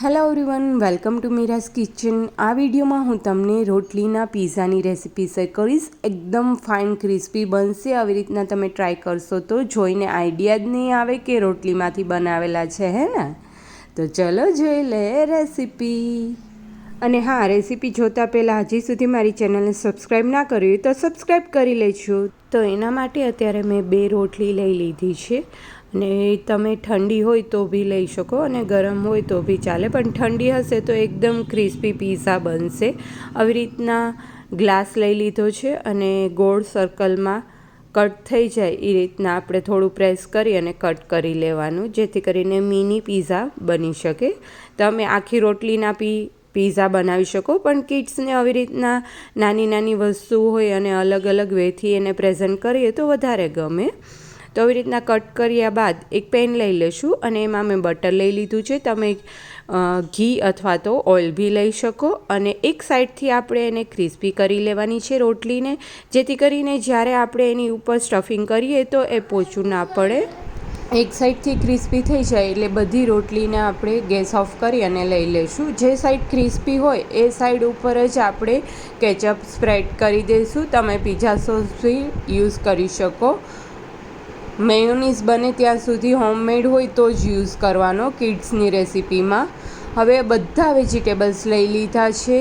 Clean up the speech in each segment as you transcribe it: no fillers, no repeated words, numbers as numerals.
Hello everyone, welcome to Meera's kitchen. આ વિડીયોમાં હું તમને રોટલીના પીઝાની રેસીપી શેર કરીશ। એકદમ ફાઇન ક્રિસ્પી બનશે। આવી રીતના તમે ટ્રાય કરશો તો જોઈને આઈડિયા જ નહીં આવે કે રોટલીમાંથી બનાવેલા છે, હે ને? તો ચલો જોઈ લે રેસીપી। અને હા, રેસીપી જોતાં પહેલાં હજી સુધી મારી ચેનલને સબસ્ક્રાઈબ ના કરી હોય તો સબસ્ક્રાઈબ કરી લેજો। તો એના માટે અત્યારે મેં 2 રોટલી લઈ લીધી છે અને તમે ઠંડી હોય તો બી લઈ શકો અને ગરમ હોય તો બી ચાલે, પણ ઠંડી હશે તો એકદમ ક્રિસ્પી પીઝા બનશે। આવી રીતના ગ્લાસ લઈ લીધો છે અને ગોળ સર્કલમાં કટ થઈ જાય એ રીતના આપણે થોડું પ્રેસ કરી અને કટ કરી લેવાનું, જેથી કરીને મિની પીઝા બની શકે। તમે આખી રોટલીના પીઝા બનાવી શકો, પણ કિડ્સને આવી રીતના નાની નાની વસ્તુ હોય અને અલગ અલગ વેથી એને પ્રેઝન્ટ કરીએ તો વધારે ગમે। તો આવી રીતના કટ કર્યા બાદ એક પેન લઈ લઈશું અને એમાં મેં બટર લઈ લીધું છે। તમે ઘી અથવા તો ઓઇલ બી લઈ શકો અને એક સાઈડથી આપણે એને ક્રિસ્પી કરી લેવાની છે રોટલીને, જેથી કરીને જ્યારે આપણે એની ઉપર સ્ટફિંગ કરીએ તો એ પોચું ના પડે। એક સાઈડથી ક્રિસ્પી થઈ જાય એટલે બધી રોટલીને આપણે ગેસ ઓફ કરી અને લઈ લઈશું। જે સાઈડ ક્રિસ્પી હોય એ સાઈડ ઉપર જ આપણે કેચઅપ સ્પ્રેડ કરી દઈશું। તમે પિઝા સોસ બી યુઝ કરી શકો। મેયોનીઝ બને ત્યાં સુધી હોમમેડ હોય તો જ યુઝ કરવાનો કિડ્સની રેસીપીમાં। હવે બધા વેજીટેબલ્સ લઈ લીધા છે,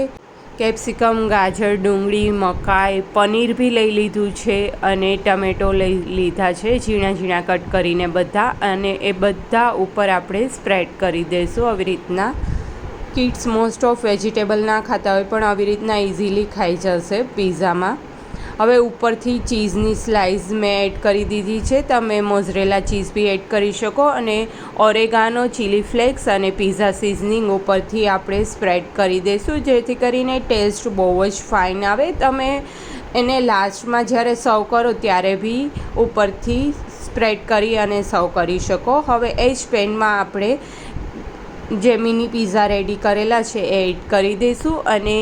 કેપ્સિકમ, ગાજર, ડુંગળી, મકાઈ, પનીર બી લઈ લીધું છે અને ટમેટો લઈ લીધા છે ઝીણા ઝીણા કટ કરીને બધા, અને એ બધા ઉપર આપણે સ્પ્રેડ કરી દઈશું આવી રીતના। કિડ્સ મોસ્ટ ઓફ વેજીટેબલ ના ખાતા હોય પણ આવી રીતના ઇઝીલી ખાઈ જશે પીઝામાં। હવે ઉપરથી ચીઝની સ્લાઇસ મેં એડ કરી દીધી છે। તમે મોઝરેલા ચીઝ બી એડ કરી શકો અને ઓરેગાનો, ચીલી ફ્લેક્સ અને પિઝા સિઝનિંગ ઉપરથી આપણે સ્પ્રેડ કરી દઈશું, જેથી કરીને ટેસ્ટ બહુ જ ફાઇન આવે। તમે એને લાસ્ટમાં જ્યારે સર્વ કરો ત્યારે બી ઉપરથી સ્પ્રેડ કરી અને સર્વ કરી શકો। હવે એ જ પેનમાં આપણે જે મિની પીઝા રેડી કરેલા છે એ એડ કરી દઈશું અને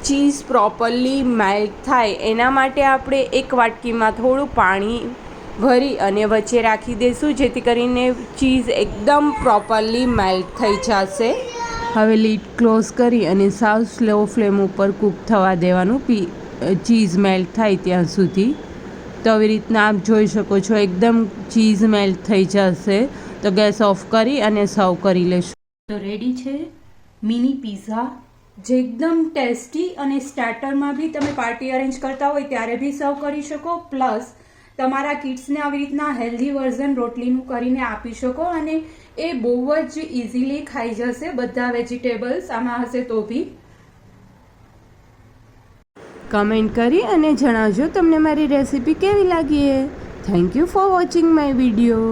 ચીઝ પ્રોપરલી મેલ્ટ થાય એના માટે આપણે એક વાટકીમાં થોડું પાણી ભરી અને વચ્ચે રાખી દઈશું, જેથી કરીને ચીઝ એકદમ પ્રોપરલી મેલ્ટ થઈ જશે। હવે લીડ ક્લોઝ કરી અને સાવ સ્લો ફ્લેમ ઉપર કૂક થવા દેવાનું ચીઝ મેલ્ટ થાય ત્યાં સુધી। તો આવી રીતના આપ જોઈ શકો છો એકદમ ચીઝ મેલ્ટ થઈ જશે તો ગેસ ઓફ કરી અને સર્વ કરી લેશું। તો રેડી છે મિની પીઝા, જે એકદમ ટેસ્ટી અને સ્ટાર્ટરમાં બી તમે પાર્ટી અરેન્જ કરતા હોય ત્યારે બી સર્વ કરી શકો, પ્લસ તમારા કિડ્સને આવી રીતના હેલ્ધી વર્ઝન રોટલીનું કરીને આપી શકો અને એ બહુ જ ઇઝીલી ખાઈ જશે બધા વેજીટેબલ્સ આમાં હશે તો બી। કમેન્ટ કરી અને જણાવજો તમને મારી રેસીપી કેવી લાગી। Thank you for watching my video.